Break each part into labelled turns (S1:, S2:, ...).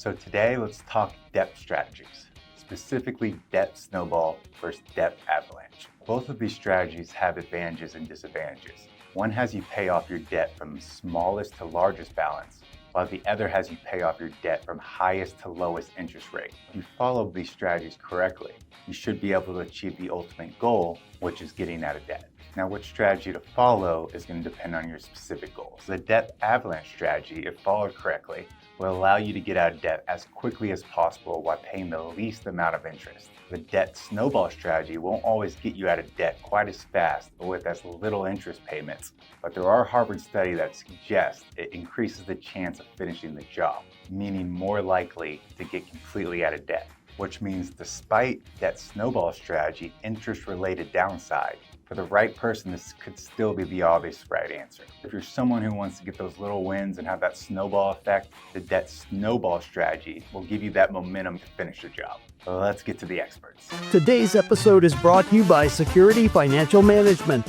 S1: So today, let's talk debt strategies, specifically debt snowball versus debt avalanche. Both of these strategies have advantages and disadvantages. One has you pay off your debt from smallest to largest balance, while the other has you pay off your debt from highest to lowest interest rate. If you follow these strategies correctly, you should be able to achieve the ultimate goal, which is getting out of debt. Now, which strategy to follow is going to depend on your specific goals. The debt avalanche strategy, if followed correctly, will allow you to get out of debt as quickly as possible while paying the least amount of interest. The debt snowball strategy won't always get you out of debt quite as fast or with as little interest payments, but there are Harvard studies that suggest it increases the chance of finishing the job, meaning more likely to get completely out of debt, which means despite that snowball strategy interest-related downside, for the right person, this could still be the obvious right answer. If you're someone who wants to get those little wins and have that snowball effect, the debt snowball strategy will give you that momentum to finish the job. So let's get to the experts.
S2: Today's episode is brought to you by Security Financial Management.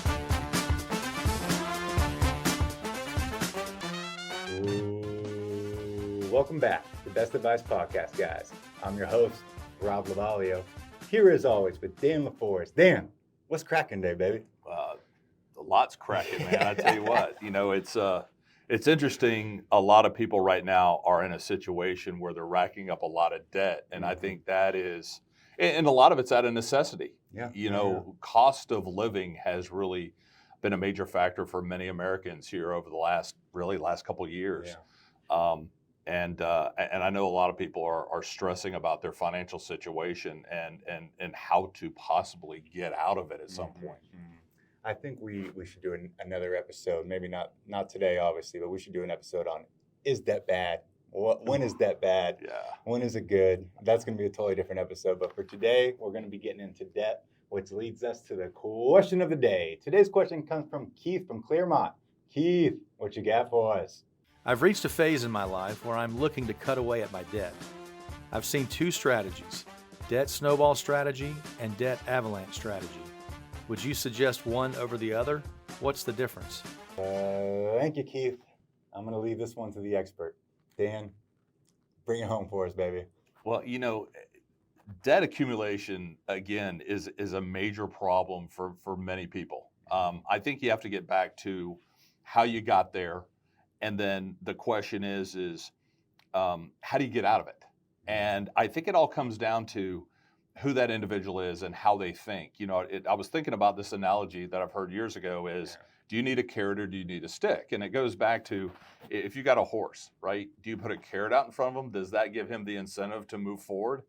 S1: Welcome back to Best Advice Podcast, guys. I'm your host, Rob Lavalio, here as always with Dan LaForest. Dan, what's cracking today, baby?
S3: A lot's cracking, man. I tell you what, it's interesting. A lot of people right now are in a situation where they're racking up a lot of debt. And I think that is, and a lot of it's out of necessity. Cost of living has really been a major factor for many Americans here over the last couple of years. And I know a lot of people are stressing about their financial situation and how to possibly get out of it at some point.
S1: I think we should do another episode, maybe not today, obviously, but we should do an episode on, is debt bad? When is debt bad? When is it good? That's going to be a totally different episode. But for today, we're going to be getting into debt, which leads us to the question of the day. Today's question comes from Keith from Claremont. Keith, what you got for us?
S4: I've reached a phase in my life where I'm looking to cut away at my debt. I've seen two strategies, debt snowball strategy and debt avalanche strategy. Would you suggest one over the other? What's the difference?
S1: Thank you, Keith. I'm going to leave this one to the expert. Dan, bring it home for us, baby.
S3: Well, debt accumulation, again, is a major problem for many people. I think you have to get back to how you got there. And then the question is how do you get out of it? And I think it all comes down to who that individual is and how they think. I was thinking about this analogy that I've heard years ago is, do you need a carrot or do you need a stick? And it goes back to, if you got a horse, right? Do you put a carrot out in front of him? Does that give him the incentive to move forward?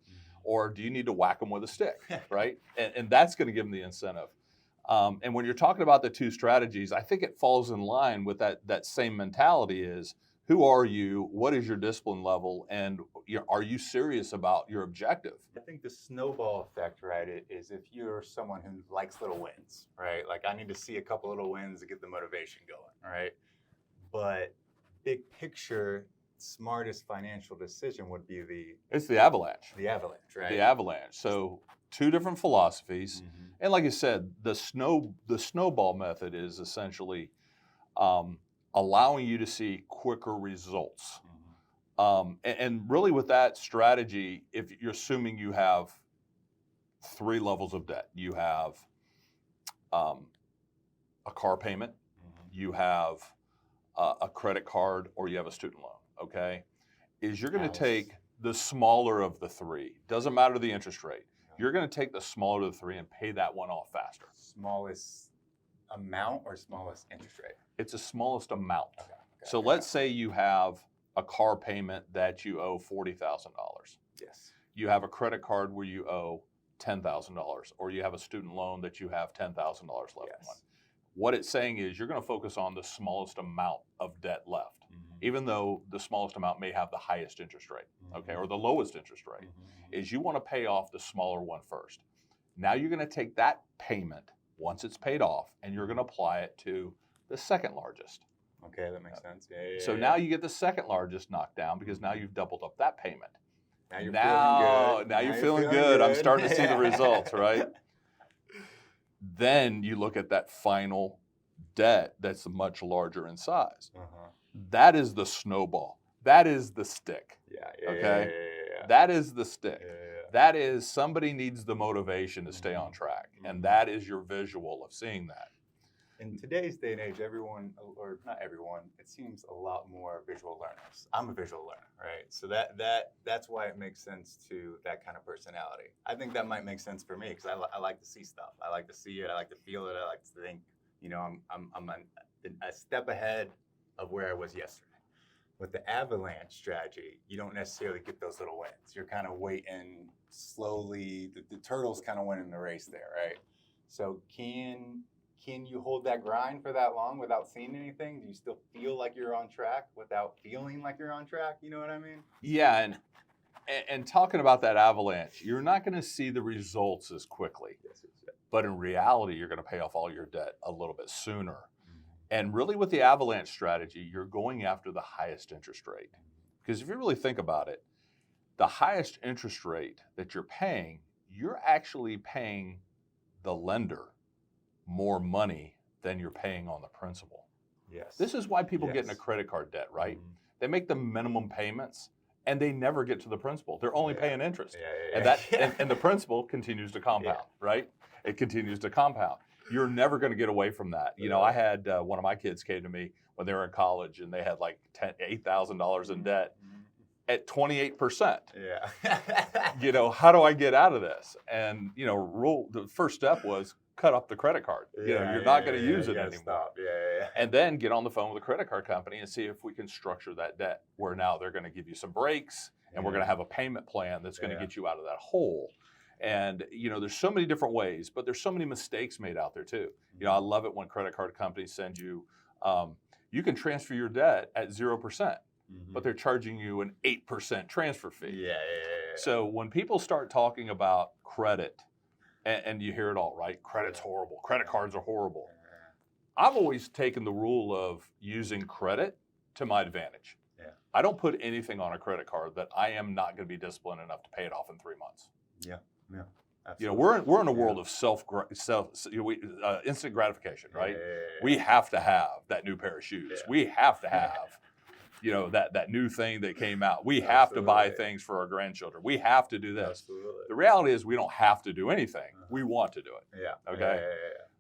S3: Or do you need to whack him with a stick, right? And that's going to give him the incentive. And when you're talking about the two strategies, I think it falls in line with that same mentality is, who are you? What is your discipline level? And are you serious about your objective?
S1: I think the snowball effect, right, is if you're someone who likes little wins, right? Like, I need to see a couple little wins to get the motivation going, right? But big picture, smartest financial decision would be
S3: It's the avalanche.
S1: The avalanche, right?
S3: The avalanche. So two different philosophies. And like you said, the snowball method is essentially allowing you to see quicker results. And really with that strategy, if you're assuming you have three levels of debt, you have a car payment, you have a credit card, or you have a student loan, okay? You're going to take the smaller of the three. Doesn't matter the interest rate. You're going to take the smaller of the three and pay that one off faster.
S1: Smallest amount or smallest interest rate?
S3: It's the smallest amount. So let's say you have a car payment that you owe $40,000.
S1: Yes.
S3: You have a credit card where you owe $10,000, or you have a student loan that you have $10,000 left on. What it's saying is you're going to focus on the smallest amount of debt left, even though the smallest amount may have the highest interest rate, okay, or the lowest interest rate, is you want to pay off the smaller one first. Now you're going to take that payment once it's paid off, and you're going to apply it to the second largest.
S1: Okay, that makes sense.
S3: So now you get the second largest knocked down because now you've doubled up that payment.
S1: Now you're feeling good.
S3: Now you're feeling good. I'm starting to see the results, right? Then you look at that final debt that's much larger in size. That is the snowball. That is the stick.
S1: Yeah.
S3: Okay?
S1: Yeah.
S3: That is the stick.
S1: Yeah.
S3: That is somebody needs the motivation to stay on track. And that is your visual of seeing that.
S1: In today's day and age, everyone, or not everyone, it seems a lot more visual learners. I'm a visual learner, right? So that's why it makes sense to that kind of personality. I think that might make sense for me because I like to see stuff. I like to see it. I like to feel it. I like to think. You know, I'm a step ahead of where I was yesterday. With the Avalanche strategy, you don't necessarily get those little wins. You're kind of waiting slowly. The turtle's kind of winning the race there, right? So can you hold that grind for that long without seeing anything? Do you still feel like you're on track without feeling like you're on track? You know what I mean?
S3: Yeah, and talking about that avalanche, you're not going to see the results as quickly.
S1: Yes.
S3: But in reality, you're going to pay off all your debt a little bit sooner. And really with the avalanche strategy, you're going after the highest interest rate. Because if you really think about it, the highest interest rate that you're paying, you're actually paying the lender more money than you're paying on the principal.
S1: Yes.
S3: This is why people get into credit card debt, right? They make the minimum payments and they never get to the principal. They're only paying interest. And the principal continues to compound, right? It continues to compound. You're never going to get away from that. You know, I had one of my kids came to me when they were in college and they had like $8,000 in debt at 28%.
S1: Yeah.
S3: You know, how do I get out of this? And, you know, the first step was cut off the credit card. You know, you're not going to use it anymore.
S1: Stop.
S3: And then get on the phone with the credit card company and see if we can structure that debt where now they're going to give you some breaks and we're going to have a payment plan that's going to get you out of that hole. And, you know, there's so many different ways, but there's so many mistakes made out there too. You know, I love it when credit card companies send you, you can transfer your debt at 0%, but they're charging you an 8% transfer fee. So when people start talking about credit, and you hear it all, right? Credit's horrible. Credit cards are horrible. I've always taken the rule of using credit to my advantage. I don't put anything on a credit card that I am not going to be disciplined enough to pay it off in 3 months.
S1: Absolutely.
S3: You know, we're in a world of instant gratification, right? We have to have that new pair of shoes. We have to have, you know, that new thing that came out. We have to buy things for our grandchildren. We have to do this. The reality is we don't have to do anything. We want to do it. Okay.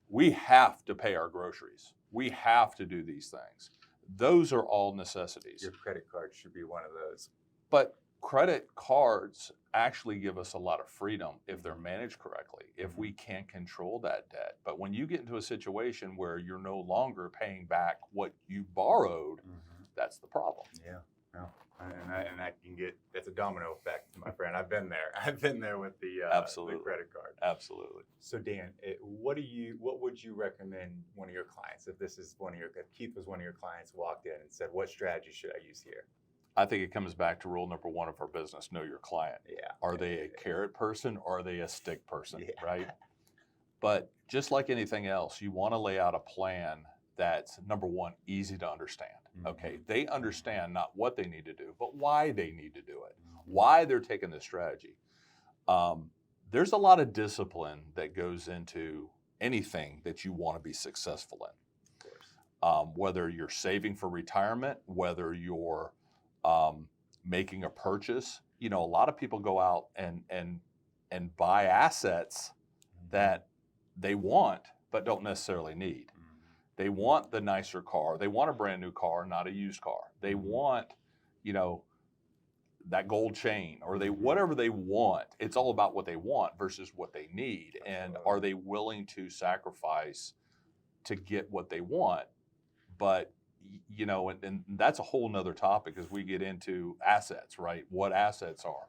S3: We have to pay our groceries. We have to do these things. Those are all necessities.
S1: Your credit card should be one of those.
S3: But credit cards actually give us a lot of freedom if they're managed correctly, if we can control that debt. But when you get into a situation where you're no longer paying back what you borrowed, that's the problem.
S1: And that can get, that's a domino effect, my friend. I've been there. I've been there with the credit card.
S3: Absolutely.
S1: So Dan, what would you recommend one of your clients, if Keith was one of your clients, walked in and said, what strategy should I use here?
S3: I think it comes back to rule number one of our business, know your client. Are they a carrot person or are they a stick person, right? But just like anything else, you want to lay out a plan that's, number one, easy to understand. Okay, they understand not what they need to do, but why they need to do it, why they're taking this strategy. There's a lot of discipline that goes into anything that you want to be successful in. Whether you're saving for retirement, whether you're making a purchase. You know, a lot of people go out and buy assets that they want but don't necessarily need. They want the nicer car. They want a brand new car, not a used car. They want, you know, that gold chain or whatever they want. It's all about what they want versus what they need. And are they willing to sacrifice to get what they want? But you know, and that's a whole nother topic as we get into assets, right? What assets are.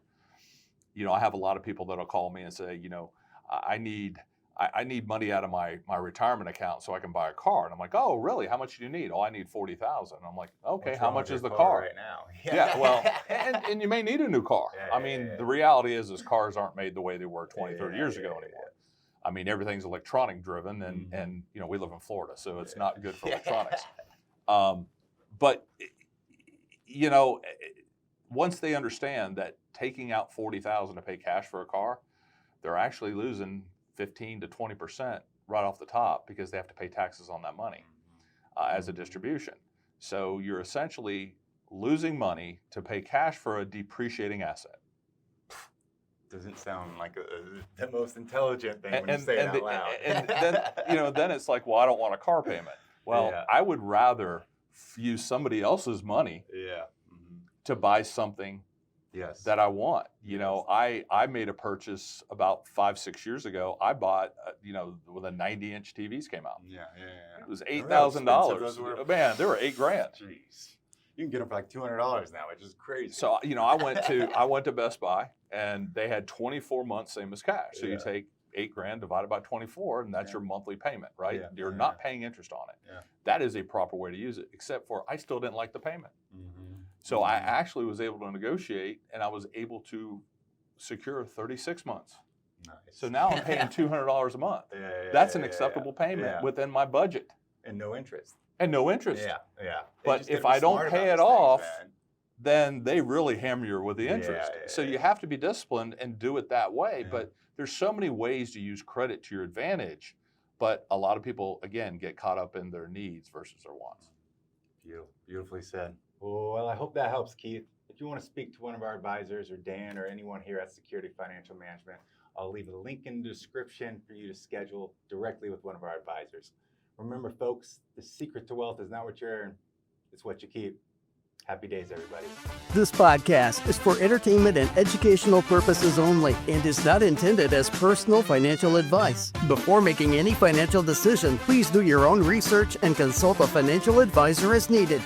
S3: You know, I have a lot of people that'll call me and say, you know, I need money out of my retirement account so I can buy a car. And I'm like, oh, really? How much do you need? Oh, I need $40,000. I'm like, okay, how much is the car
S1: right now?
S3: Yeah, well, and you may need a new car. I mean, the reality is cars aren't made the way they were 20, 30 years ago anymore. I mean, everything's electronic driven and you know, we live in Florida, so it's not good for electronics. But, you know, once they understand that taking out $40,000 to pay cash for a car, they're actually losing 15 to 20% right off the top because they have to pay taxes on that money as a distribution. So you're essentially losing money to pay cash for a depreciating asset.
S1: Doesn't sound like the most intelligent thing when you say it out loud.
S3: And then, then it's like, well, I don't want a car payment. Well,
S1: Yeah.
S3: I would rather use somebody else's money
S1: Yeah.
S3: to buy something
S1: Yes.
S3: that I want. I made a purchase about 5-6 years ago. I bought, when the 90-inch TVs came out.
S1: Yeah.
S3: It was
S1: Remember how expensive
S3: $8,000.
S1: those were?
S3: Man, they were $8,000.
S1: Jeez. You can get them for like $200 now, which is crazy.
S3: So I went to Best Buy, and they had 24 months, same as cash. So you take $8,000 divided by 24, and that's your monthly payment, right?
S1: Yeah.
S3: You're not paying interest on it.
S1: Yeah.
S3: That is a proper way to use it, except for I still didn't like the payment.
S1: Mm-hmm.
S3: So I actually was able to negotiate, and I was able to secure 36 months.
S1: Nice.
S3: So now I'm paying $200 a month.
S1: Yeah,
S3: That's an acceptable payment
S1: Yeah.
S3: within my budget.
S1: And no interest.
S3: And no interest.
S1: Yeah. They
S3: But
S1: just
S3: if
S1: gotta be
S3: I don't
S1: smart
S3: pay
S1: about
S3: it
S1: these
S3: off,
S1: things, man.
S3: then they really hammer you with the
S1: Yeah,
S3: interest.
S1: yeah,
S3: So
S1: yeah.
S3: you have to be disciplined and do it that way.
S1: Yeah.
S3: But there's so many ways to use credit to your advantage. But a lot of people, again, get caught up in their needs versus their wants.
S1: Beautifully said. Well, I hope that helps, Keith. If you want to speak to one of our advisors or Dan or anyone here at Security Financial Management, I'll leave a link in the description for you to schedule directly with one of our advisors. Remember, folks, the secret to wealth is not what you earn, it's what you keep. Happy days, everybody.
S2: This podcast is for entertainment and educational purposes only and is not intended as personal financial advice. Before making any financial decision, please do your own research and consult a financial advisor as needed.